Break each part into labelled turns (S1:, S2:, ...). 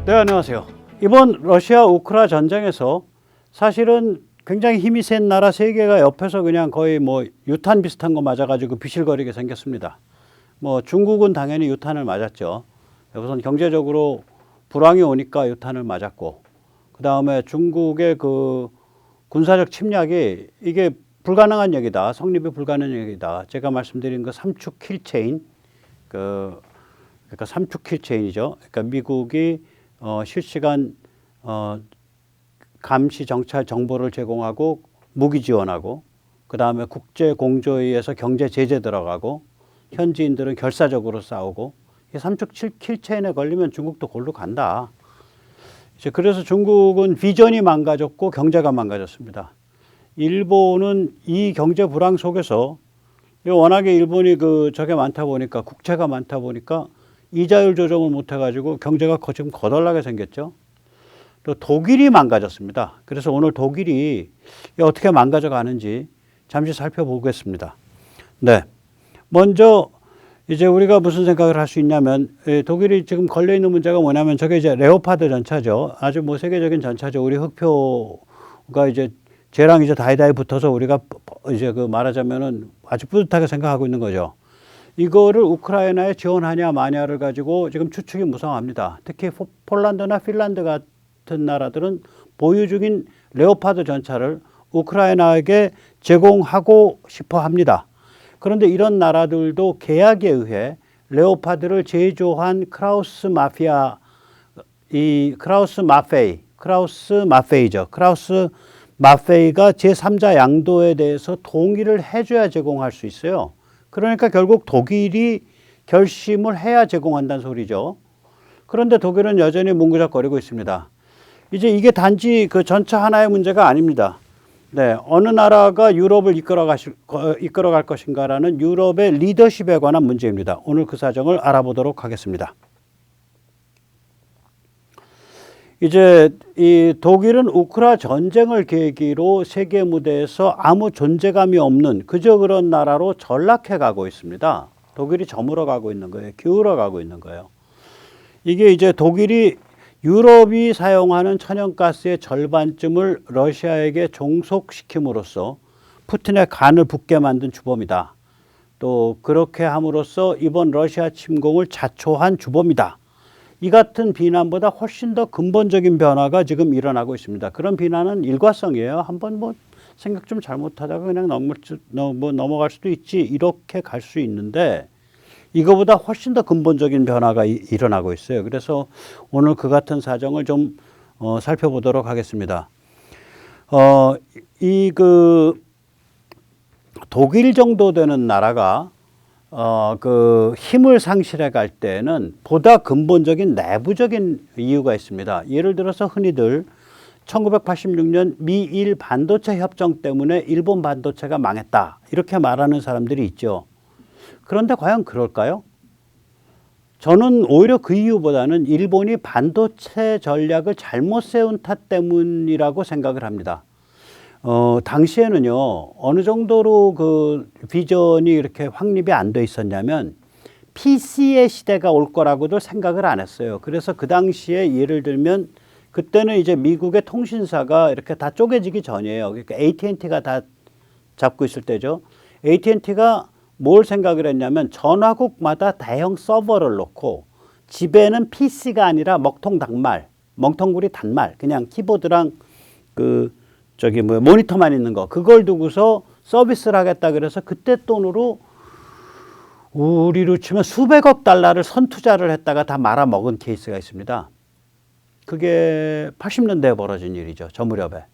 S1: 네, 안녕하세요. 이번 러시아 우크라 전쟁에서 사실은 굉장히 힘이 센 나라 세 개가 옆에서 그냥 거의 뭐 유탄 비슷한 거 맞아가지고 비실거리게 생겼습니다. 뭐 중국은 당연히 유탄을 맞았죠. 우선 경제적으로 불황이 오니까 유탄을 맞았고, 그 다음에 중국의 그 군사적 침략이 이게 불가능한 얘기다, 성립이 불가능한 얘기다. 제가 말씀드린 그 삼축 킬체인, 그러니까 삼축 킬체인이죠. 그러니까 미국이 실시간 감시 정찰 정보를 제공하고 무기 지원하고, 그 다음에 국제 공조위에서 경제 제재 들어가고, 현지인들은 결사적으로 싸우고, 이 삼축 킬체인에 걸리면 중국도 골로 간다. 이제 그래서 중국은 비전이 망가졌고 경제가 망가졌습니다. 일본은 이 경제 불황 속에서 워낙에 일본이 저게 많다 보니까, 국채가 많다 보니까 이자율 조정을 못 해가지고 경제가 지금 거덜나게 생겼죠. 또 독일이 망가졌습니다. 그래서 오늘 독일이 어떻게 망가져 가는지 잠시 살펴보겠습니다. 네. 먼저 이제 우리가 무슨 생각을 할 수 있냐면, 독일이 지금 걸려있는 문제가 뭐냐면 저게 이제 레오파드 전차죠. 아주 뭐 세계적인 전차죠. 우리 흑표가 이제 쟤랑 이제 다이다이 붙어서 우리가 이제 말하자면은 아주 뿌듯하게 생각하고 있는 거죠. 이거를 우크라이나에 지원하냐 마냐를 가지고 지금 추측이 무성합니다. 특히 폴란드나 핀란드 같은 나라들은 보유 중인 레오파드 전차를 우크라이나에게 제공하고 싶어 합니다. 그런데 이런 나라들도 계약에 의해 레오파드를 제조한 크라우스 마페이가 제3자 양도에 대해서 동의를 해줘야 제공할 수 있어요. 그러니까 결국 독일이 결심을 해야 제공한다는 소리죠. 그런데 독일은 여전히 뭉구적거리고 있습니다. 이제 이게 단지 그 전차 하나의 문제가 아닙니다. 네, 어느 나라가 유럽을 이끌어갈 것인가라는 유럽의 리더십에 관한 문제입니다. 오늘 그 사정을 알아보도록 하겠습니다. 이제 이 독일은 우크라 전쟁을 계기로 세계 무대에서 아무 존재감이 없는 그저 그런 나라로 전락해 가고 있습니다. 독일이 저물어 가고 있는 거예요. 기울어 가고 있는 거예요. 이게 이제 독일이 유럽이 사용하는 천연가스의 절반쯤을 러시아에게 종속시킴으로써 푸틴의 간을 붓게 만든 주범이다. 또 그렇게 함으로써 이번 러시아 침공을 자초한 주범이다. 이 같은 비난보다 훨씬 더 근본적인 변화가 지금 일어나고 있습니다. 그런 비난은 일과성이에요. 한번 뭐 생각 좀 잘못하다가 그냥 넘어갈 수도 있지, 이렇게 갈 수 있는데 이거보다 훨씬 더 근본적인 변화가 일어나고 있어요. 그래서 오늘 그 같은 사정을 좀 살펴보도록 하겠습니다. 독일 정도 되는 나라가 힘을 상실해 갈 때는 보다 근본적인 내부적인 이유가 있습니다. 예를 들어서 흔히들 1986년 미일 반도체 협정 때문에 일본 반도체가 망했다, 이렇게 말하는 사람들이 있죠. 그런데 과연 그럴까요? 저는 오히려 그 이유보다는 일본이 반도체 전략을 잘못 세운 탓 때문이라고 생각을 합니다. 당시에는요, 어느 정도로 그 비전이 이렇게 확립이 안 돼 있었냐면 PC의 시대가 올 거라고도 생각을 안 했어요. 그래서 그 당시에 예를 들면 그때는 이제 미국의 통신사가 이렇게 다 쪼개지기 전이에요. 그러니까 AT&T가 다 잡고 있을 때죠. AT&T가 뭘 생각을 했냐면 전화국마다 대형 서버를 놓고 집에는 PC가 아니라 멍텅구리 단말, 그냥 키보드랑 모니터만 있는 거, 그걸 두고서 서비스를 하겠다 그래서 그때 돈으로 우리로 치면 수백억 달러를 선투자를 했다가 다 말아먹은 케이스가 있습니다. 그게 80년대에 벌어진 일이죠. 저 무렵에.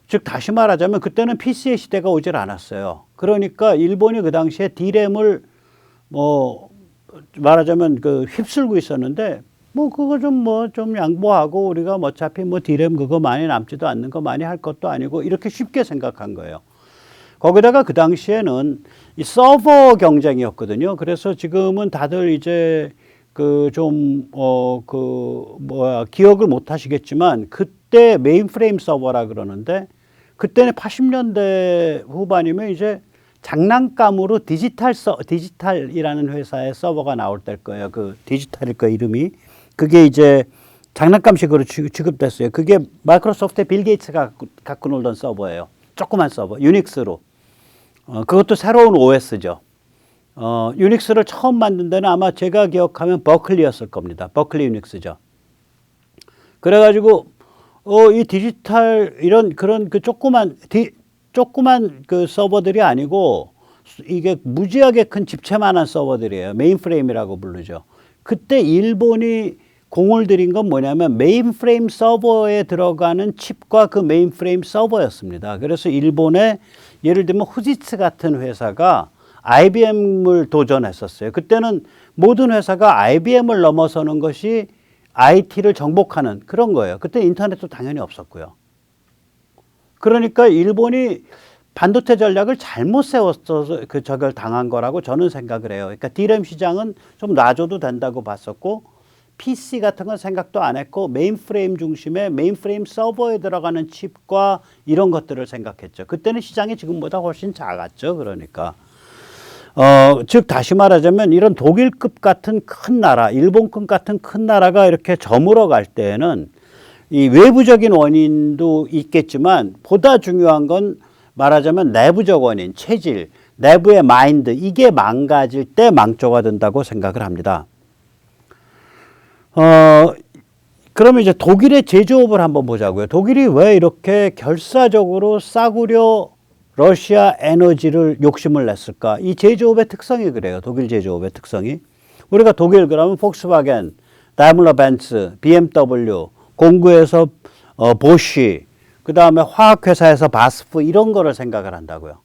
S1: 즉 다시 말하자면 그때는 PC의 시대가 오질 않았어요. 그러니까 일본이 그 당시에 D램을 말하자면 휩쓸고 있었는데 그거 좀 양보하고 우리가 어차피 D램 그거 많이 남지도 않는 거 많이 할 것도 아니고 이렇게 쉽게 생각한 거예요. 거기다가 그 당시에는 이 서버 경쟁이었거든요. 그래서 지금은 다들 이제 기억을 못 하시겠지만 그때 메인프레임 서버라 그러는데 그때는 80년대 후반이면 이제 장난감으로 디지털이라는 회사의 서버가 나올 때일 거예요. 그 디지털일 거예요, 이름이. 그게 이제 장난감식으로 취급됐어요. 그게 마이크로소프트의 빌 게이츠가 갖고 놀던 서버예요. 조그만 서버, 유닉스로. 그것도 새로운 OS죠. 유닉스를 처음 만든 데는 아마 제가 기억하면 버클리였을 겁니다. 버클리 유닉스죠. 그래가지고 이 디지털 이런 그런 그 조그만 그 서버들이 아니고 이게 무지하게 큰 집채만한 서버들이에요. 메인프레임이라고 부르죠. 그때 일본이 공을 들인 건 뭐냐면 메인프레임 서버에 들어가는 칩과 그 메인프레임 서버였습니다. 그래서 일본의 예를 들면 후지츠 같은 회사가 IBM을 도전했었어요. 그때는 모든 회사가 IBM을 넘어서는 것이 IT를 정복하는 그런 거예요. 그때 인터넷도 당연히 없었고요. 그러니까 일본이 반도체 전략을 잘못 세웠어서 저걸 당한 거라고 저는 생각을 해요. 그러니까 D램 시장은 좀 놔줘도 된다고 봤었고 PC 같은 건 생각도 안 했고 메인프레임 중심의 메인프레임 서버에 들어가는 칩과 이런 것들을 생각했죠. 그때는 시장이 지금보다 훨씬 작았죠. 그러니까 즉 다시 말하자면 이런 독일급 같은 큰 나라, 일본급 같은 큰 나라가 이렇게 저물어 갈 때에는 이 외부적인 원인도 있겠지만 보다 중요한 건 말하자면 내부적 원인, 체질, 내부의 마인드 이게 망가질 때 망조가 된다고 생각을 합니다. 그러면 이제 독일의 제조업을 한번 보자고요. 독일이 왜 이렇게 결사적으로 싸구려 러시아 에너지를 욕심을 냈을까? 이 제조업의 특성이 그래요. 독일 제조업의 특성이. 우리가 독일 그러면 폭스바겐, 다임러 벤츠, BMW, 공구에서 보쉬, 그 다음에 화학회사에서 바스프 이런 거를 생각을 한다고요.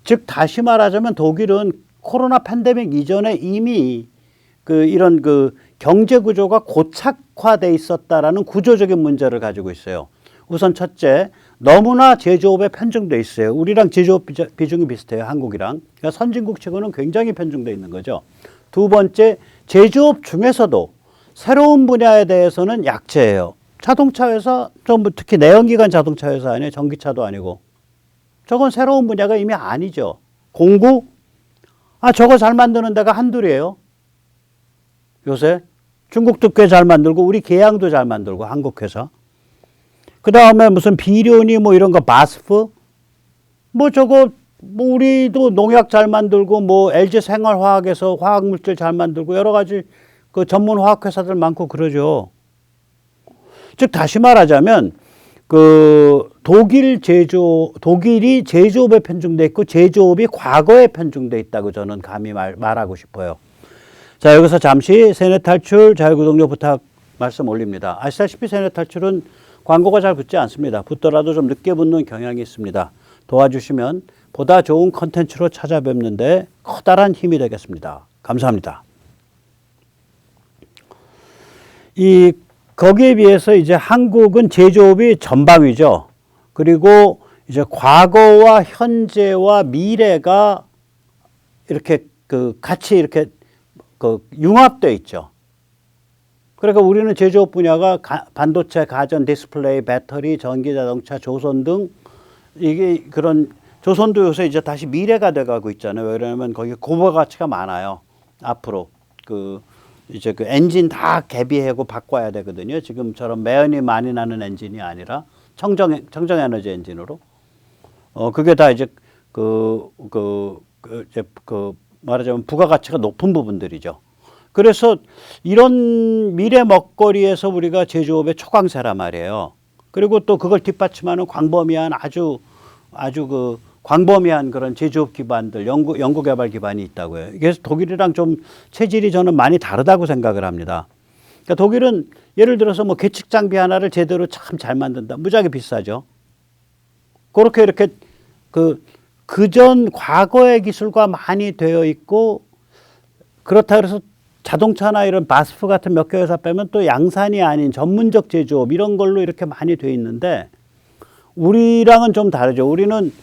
S1: 즉 다시 말하자면 독일은 코로나 팬데믹 이전에 이미 이런 경제 구조가 고착화돼 있었다라는 구조적인 문제를 가지고 있어요. 우선 첫째, 너무나 제조업에 편중돼 있어요. 우리랑 제조업 비중이 비슷해요. 한국이랑. 그러니까 선진국 치고는 굉장히 편중돼 있는 거죠. 두 번째, 제조업 중에서도 새로운 분야에 대해서는 약체예요. 자동차 회사, 특히 내연기관 자동차 회사 아니에요. 전기차도 아니고. 저건 새로운 분야가 이미 아니죠. 공구? 저거 잘 만드는 데가 한둘이에요. 요새 중국도 꽤 잘 만들고 우리 계양도 잘 만들고 한국 회사. 그 다음에 무슨 비료니 뭐 이런 거 바스프 저거 우리도 농약 잘 만들고 LG 생활화학에서 화학물질 잘 만들고 여러 가지 그 전문 화학 회사들 많고 그러죠. 즉 다시 말하자면 독일이 제조업에 편중돼 있고 제조업이 과거에 편중돼 있다고 저는 감히 말하고 싶어요. 자, 여기서 잠시 세뇌 탈출 자유구독료 부탁 말씀 올립니다. 아시다시피 세뇌 탈출은 광고가 잘 붙지 않습니다. 붙더라도 좀 늦게 붙는 경향이 있습니다. 도와주시면 보다 좋은 컨텐츠로 찾아뵙는데 커다란 힘이 되겠습니다. 감사합니다. 거기에 비해서 이제 한국은 제조업이 전방위죠. 그리고 이제 과거와 현재와 미래가 이렇게 같이 이렇게 융합되어 있죠. 그러니까 우리는 제조업 분야가 반도체, 가전, 디스플레이, 배터리, 전기자동차, 조선 등 이게 그런 조선도 요새 이제 다시 미래가 돼가고 있잖아요. 왜냐하면 거기 고부 가치가 많아요. 앞으로 이제 엔진 다 개비하고 바꿔야 되거든요. 지금처럼 매연이 많이 나는 엔진이 아니라 청정 에너지 엔진으로. 그게 다 이제 말하자면 부가가치가 높은 부분들이죠. 그래서 이런 미래 먹거리에서 우리가 제조업의 초강세란 말이에요. 그리고 또 그걸 뒷받침하는 광범위한 아주 광범위한 그런 제조업 기반들, 연구개발 기반이 있다고요. 그래서 독일이랑 좀 체질이 저는 많이 다르다고 생각을 합니다. 그러니까 독일은 예를 들어서 계측 장비 하나를 제대로 참 잘 만든다. 무지하게 비싸죠. 그렇게 이렇게 그전 과거의 기술과 많이 되어 있고 그렇다 그래서 자동차나 이런 바스프 같은 몇 개 회사 빼면 또 양산이 아닌 전문적 제조업 이런 걸로 이렇게 많이 되어 있는데 우리랑은 좀 다르죠. 우리는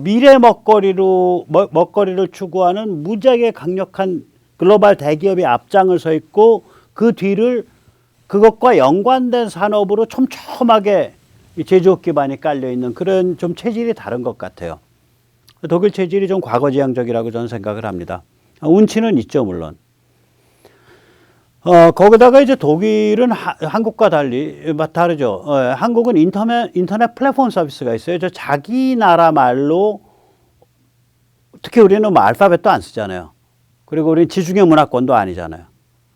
S1: 미래 먹거리를 추구하는 무지하게 강력한 글로벌 대기업이 앞장을 서 있고 그 뒤를 그것과 연관된 산업으로 촘촘하게 제조업 기반이 깔려 있는 그런 좀 체질이 다른 것 같아요. 독일 체질이 좀 과거지향적이라고 저는 생각을 합니다. 운치는 있죠, 물론. 거기다가 이제 독일은 한국과 달리 다르죠. 한국은 인터넷 플랫폼 서비스가 있어요. 저 자기 나라 말로 특히 우리는 뭐 알파벳도 안 쓰잖아요. 그리고 우리는 지중해 문화권도 아니잖아요.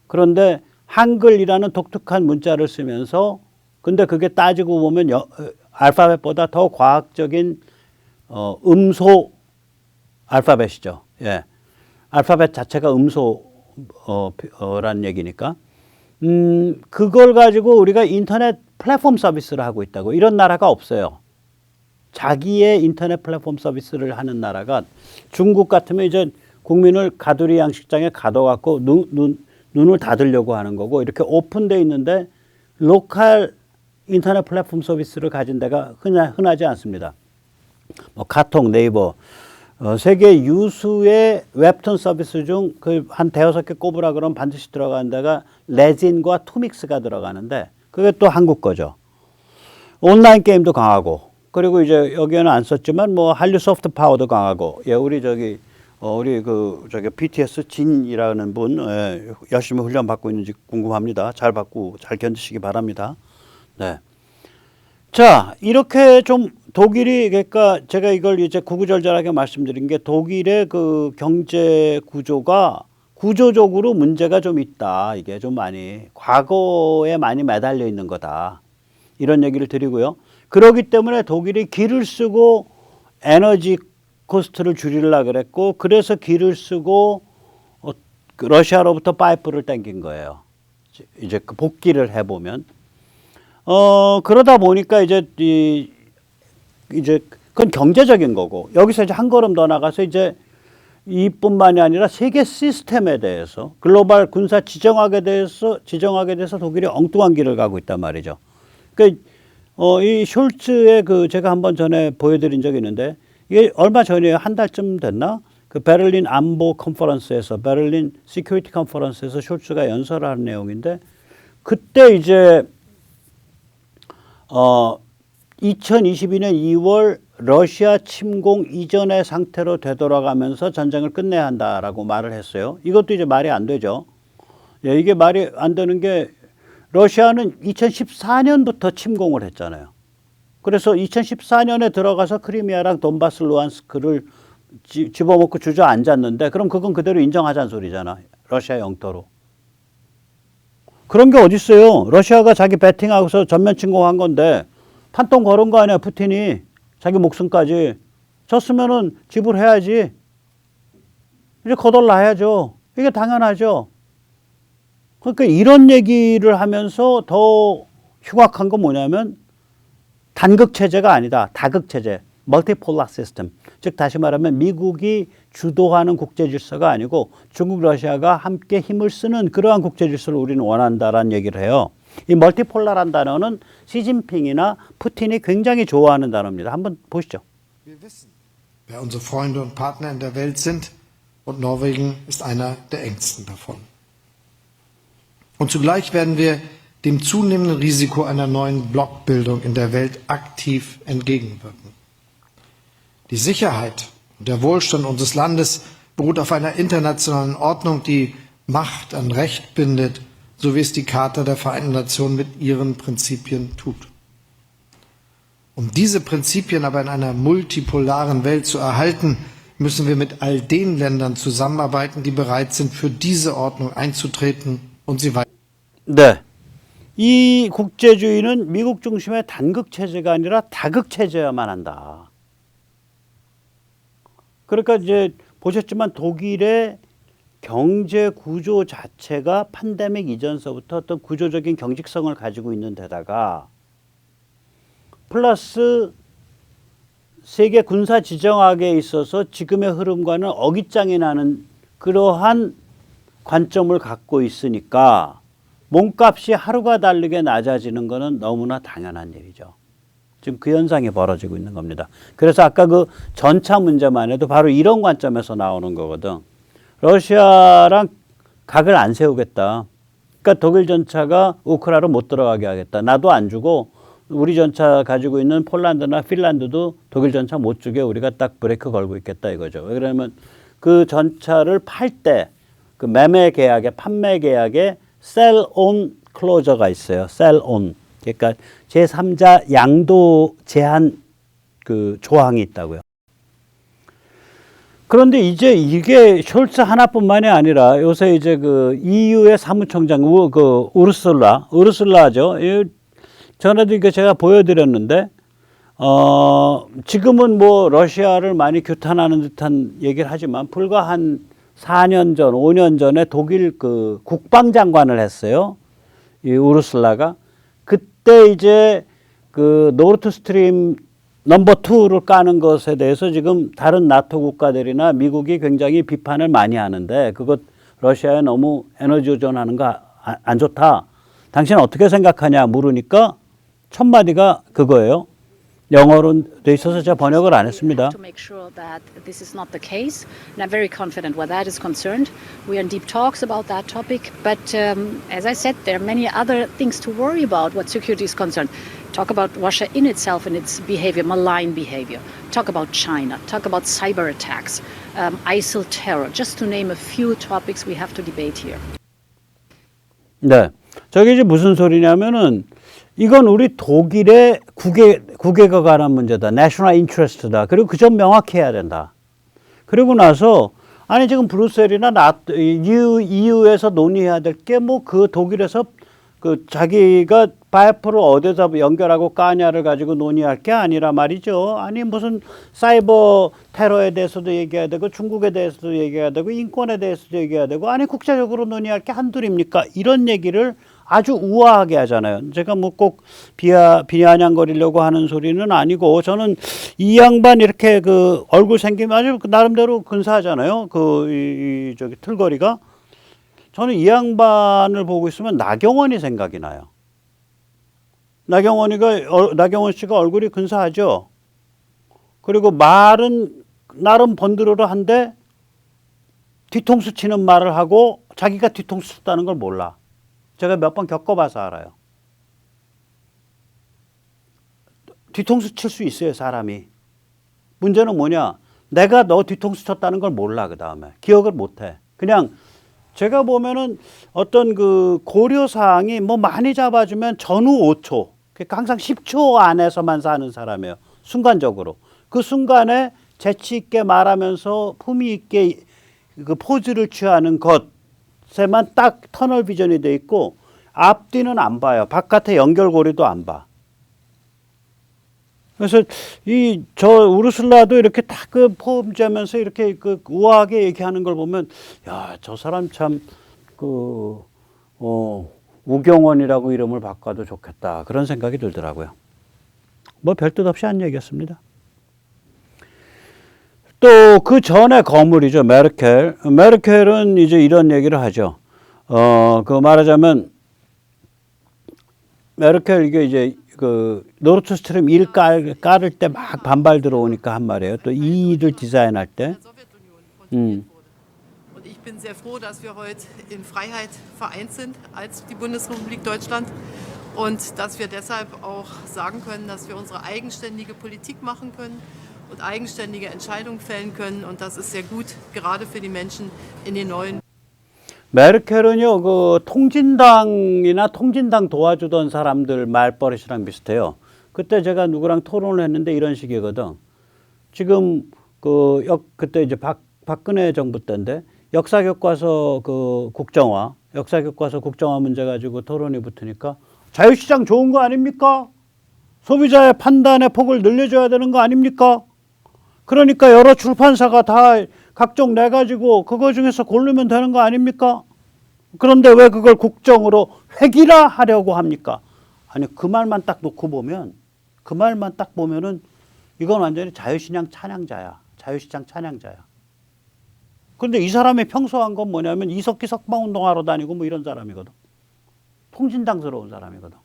S1: 그런데 한글이라는 독특한 문자를 쓰면서 근데 그게 따지고 보면 알파벳보다 더 과학적인 음소 알파벳이죠. 예. 알파벳 자체가 음소라는 얘기니까. 그걸 가지고 우리가 인터넷 플랫폼 서비스를 하고 있다고. 이런 나라가 없어요. 자기의 인터넷 플랫폼 서비스를 하는 나라가 중국 같으면 이제 국민을 가두리 양식장에 가둬갖고 눈을 닫으려고 하는 거고 이렇게 오픈되어 있는데 로컬 인터넷 플랫폼 서비스를 가진 데가 흔하지 않습니다. 뭐 카톡, 네이버, 세계 유수의 웹툰 서비스 중 그 한 대여섯 개 꼽으라 그러면 반드시 들어가는 데가 레진과 투믹스가 들어가는데 그게 또 한국 거죠. 온라인 게임도 강하고 그리고 이제 여기에는 안 썼지만 뭐 한류 소프트 파워도 강하고 예, 우리 저기 BTS 진이라는 분 열심히 훈련 받고 있는지 궁금합니다. 잘 받고 잘 견디시기 바랍니다. 네. 자, 이렇게 좀 독일이 그러니까 제가 이걸 이제 구구절절하게 말씀드린 게 독일의 그 경제 구조가 구조적으로 문제가 좀 있다. 이게 좀 많이 과거에 많이 매달려 있는 거다. 이런 얘기를 드리고요. 그렇기 때문에 독일이 기를 쓰고 에너지 코스트를 줄이려고 그랬고 그래서 기를 쓰고 러시아로부터 파이프를 당긴 거예요. 이제 그 복귀를 해보면. 그러다 보니까 이제 그건 경제적인 거고 여기서 이제 한 걸음 더 나가서 이제 이뿐만이 아니라 세계 시스템에 대해서 글로벌 군사 지정학에 대해서 독일이 엉뚱한 길을 가고 있단 말이죠. 그러니까 이 숄츠의 그 제가 한번 전에 보여드린 적이 있는데 이게 얼마 전이에요. 한 달쯤 됐나? 그 베를린 안보 컨퍼런스에서 베를린 시큐리티 컨퍼런스에서 숄츠가 연설을 한 내용인데 그때 이제 2022년 2월 러시아 침공 이전의 상태로 되돌아가면서 전쟁을 끝내야 한다라고 말을 했어요. 이것도 이제 말이 안 되죠. 예, 이게 말이 안 되는 게 러시아는 2014년부터 침공을 했잖아요. 그래서 2014년에 들어가서 크리미아랑 돈바스 루안스크를 집어먹고 주저앉았는데 그럼 그건 그대로 인정하자는 소리잖아. 러시아 영토로. 그런 게 어디 있어요. 러시아가 자기 배팅하고서 전면 침공한 건데 판돈 걸은 거 아니야. 푸틴이 자기 목숨까지. 졌으면은 지불해야지. 이제 거덜나야죠. 이게 당연하죠. 그러니까 이런 얘기를 하면서 더 흉악한 건 뭐냐면 단극 체제가 아니다. 다극 체제. 멀티폴라 시스템. 즉 다시 말하면 미국이 주도하는 국제 질서가 아니고 중국, 러시아가 함께 힘을 쓰는 그러한 국제 질서를 우리는 원한다라는 얘기를 해요. 이 멀티폴라라는 단어는 시진핑이나 푸틴이 굉장히 좋아하는 단어입니다. 한번 보시죠.
S2: Wir wissen, wer unsere Freunde und Partner in der Welt sind und Norwegen ist einer der engsten davon. Und zugleich werden wir dem zunehmenden Risiko einer neuen Blockbildung in der Welt aktiv entgegenwirken. Die Sicherheit und der Wohlstand unseres Landes beruht auf einer internationalen Ordnung, die Macht an Recht bindet, so wie es die Charta der Vereinten Nationen mit ihren Prinzipien tut. Um diese Prinzipien aber in einer multipolaren Welt zu erhalten, müssen wir mit all den Ländern zusammenarbeiten, die bereit sind, für diese Ordnung einzutreten und sie weiter.
S1: 네. 이 국제주의는 미국 중심의 단극 체제가 아니라 다극 체제여야만 한다. 그러니까 이제 보셨지만 독일의 경제 구조 자체가 팬데믹 이전서부터 어떤 구조적인 경직성을 가지고 있는 데다가 플러스 세계 군사 지정학에 있어서 지금의 흐름과는 어깃장이 나는 그러한 관점을 갖고 있으니까 몸값이 하루가 다르게 낮아지는 것은 너무나 당연한 일이죠. 지금 그 현상이 벌어지고 있는 겁니다. 그래서 아까 그 전차 문제만 해도 바로 이런 관점에서 나오는 거거든. 러시아랑 각을 안 세우겠다. 그러니까 독일 전차가 우크라이나로 못 들어가게 하겠다. 나도 안 주고 우리 전차 가지고 있는 폴란드나 핀란드도 독일 전차 못 주게 우리가 딱 브레이크 걸고 있겠다 이거죠. 왜 그러면 그 전차를 팔 때 그 매매 계약에 판매 계약에 sell on 클로저가 있어요. sell on. 그러니까 제3자 양도 제한 그 조항이 있다고요. 그런데 이제 이게 숄츠 하나뿐만이 아니라 요새 이제 그 EU의 사무총장 그 우르슬라죠. 전에도 이거 제가 보여드렸는데 지금은 뭐 러시아를 많이 규탄하는 듯한 얘기를 하지만 불과 한 4년 전, 5년 전에 독일 그 국방장관을 했어요. 이 우르슬라가. 그때 이제 그 노르트 스트림 넘버 2를 까는 것에 대해서 지금 다른 나토 국가들이나 미국이 굉장히 비판을 많이 하는데 그것 러시아에 너무 에너지 의존하는 거 안 좋다. 당신은 어떻게 생각하냐 물으니까 첫 마디가 그거예요. 영어로 돼 있어서 제가 번역을 안 했습니다.
S3: To make sure that this is not the case, and I'm very confident where that is concerned. We are in deep talks about that topic, but as I said, there are many other things to worry about what security is concerned. Talk about Russia in itself and its behavior, malign behavior. Talk about China. Talk about cyber attacks, ISIL terror, just to name a few topics we have to debate here.
S1: 네, 저게 이제 무슨 소리냐면은 이건 우리 독일의 국익에 관한 문제다. National Interest다. 그리고 그 점 명확히 해야 된다. 그리고 나서 아니 지금 브뤼셀이나 EU에서 논의해야 될 게 뭐 그 독일에서 그 자기가 파이프를 어디서 연결하고 까냐를 가지고 논의할 게 아니라 말이죠. 아니 무슨 사이버 테러에 대해서도 얘기해야 되고 중국에 대해서도 얘기해야 되고 인권에 대해서도 얘기해야 되고 아니 국제적으로 논의할 게 한둘입니까? 이런 얘기를 아주 우아하게 하잖아요. 제가 뭐 꼭 비아냥거리려고 하는 소리는 아니고 저는 이 양반 이렇게 그 얼굴 생기면 아주 나름대로 근사하잖아요. 저기 틀거리가. 저는 이 양반을 보고 있으면 나경원이 생각이 나요. 나경원 씨가 얼굴이 근사하죠. 그리고 말은 나름 번드러러한데 뒤통수 치는 말을 하고 자기가 뒤통수 쳤다는 걸 몰라. 제가 몇 번 겪어봐서 알아요. 뒤통수 칠 수 있어요, 사람이. 문제는 뭐냐? 내가 너 뒤통수 쳤다는 걸 몰라, 그 다음에. 기억을 못 해. 그냥 제가 보면은 어떤 그 고려사항이 뭐 많이 잡아주면 전후 5초. 그러니까 항상 10초 안에서만 사는 사람이에요. 순간적으로. 그 순간에 재치있게 말하면서 품위 있게 그 포즈를 취하는 것에만 딱 터널 비전이 돼 있고 앞뒤는 안 봐요. 바깥에 연결고리도 안 봐. 그래서 저 우르슬라도 이렇게 딱 그 포함하면서 이렇게 그 우아하게 얘기하는 걸 보면 야, 저 사람 참 우경원이라고 이름을 바꿔도 좋겠다. 그런 생각이 들더라고요. 뭐 별뜻 없이 한 얘기였습니다. 또 그 전에 거물이죠. 메르켈은 이제 이런 얘기를 하죠. 그 말하자면 메르켈 이게 이제 그 노르트 스트림 1 깔을 때 막 반발 들어오니까 한 말이에요. 또 2를 디자인할 때.
S4: Und ich bin sehr froh, dass wir heute in Freiheit vereint sind als die Bundesrepublik Deutschland und dass wir deshalb auch sagen können, dass wir unsere eigenständige Politik machen können und eigenständige Entscheidungen fällen können. Und das ist sehr gut, gerade für die Menschen in den neuen.
S1: 메르켈은요, 그 통진당이나 통진당 도와주던 사람들 말버릇이랑 비슷해요. 그때 제가 누구랑 토론을 했는데 이런 식이거든. 지금 그때 이제 박근혜 정부 때인데 역사교과서 국정화 문제 가지고 토론이 붙으니까 자유시장 좋은 거 아닙니까? 소비자의 판단의 폭을 늘려줘야 되는 거 아닙니까? 그러니까 여러 출판사가 다 각종 내가지고 그거 중에서 고르면 되는 거 아닙니까? 그런데 왜 그걸 국정으로 획일화 하려고 합니까? 아니, 그 말만 딱 놓고 보면, 그 말만 딱 보면은 이건 완전히 자유시장 찬양자야. 그런데 이 사람이 평소 한 건 뭐냐면 이석기 석방운동하러 다니고 뭐 이런 사람이거든. 통진당스러운 사람이거든.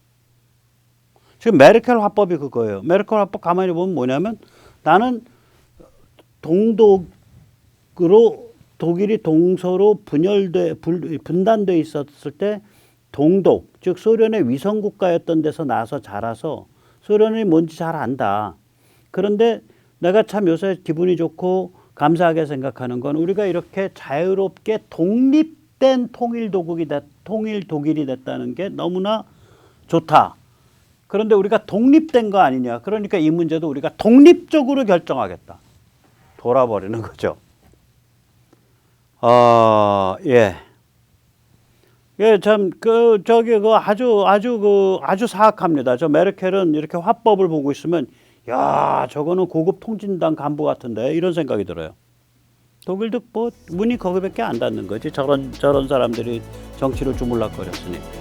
S1: 지금 메르켈 화법이 그거예요. 메르켈 화법 가만히 보면 뭐냐면 나는 독일이 동서로 분단돼 있었을 때 동독, 즉 소련의 위성국가였던 데서 나서 자라서 소련이 뭔지 잘 안다. 그런데 내가 참 요새 기분이 좋고 감사하게 생각하는 건 우리가 이렇게 자유롭게 독립된 통일 독일이 됐다는 게 너무나 좋다. 그런데 우리가 독립된 거 아니냐. 그러니까 이 문제도 우리가 독립적으로 결정하겠다. 돌아버리는 거죠. 예. 예, 참, 아주 사악합니다. 저 메르켈은 이렇게 화법을 보고 있으면, 야, 저거는 고급 통진당 간부 같은데, 이런 생각이 들어요. 독일도 뭐, 문이 거기밖에 안 닿는 거지. 저런 사람들이 정치를 주물럭거렸으니.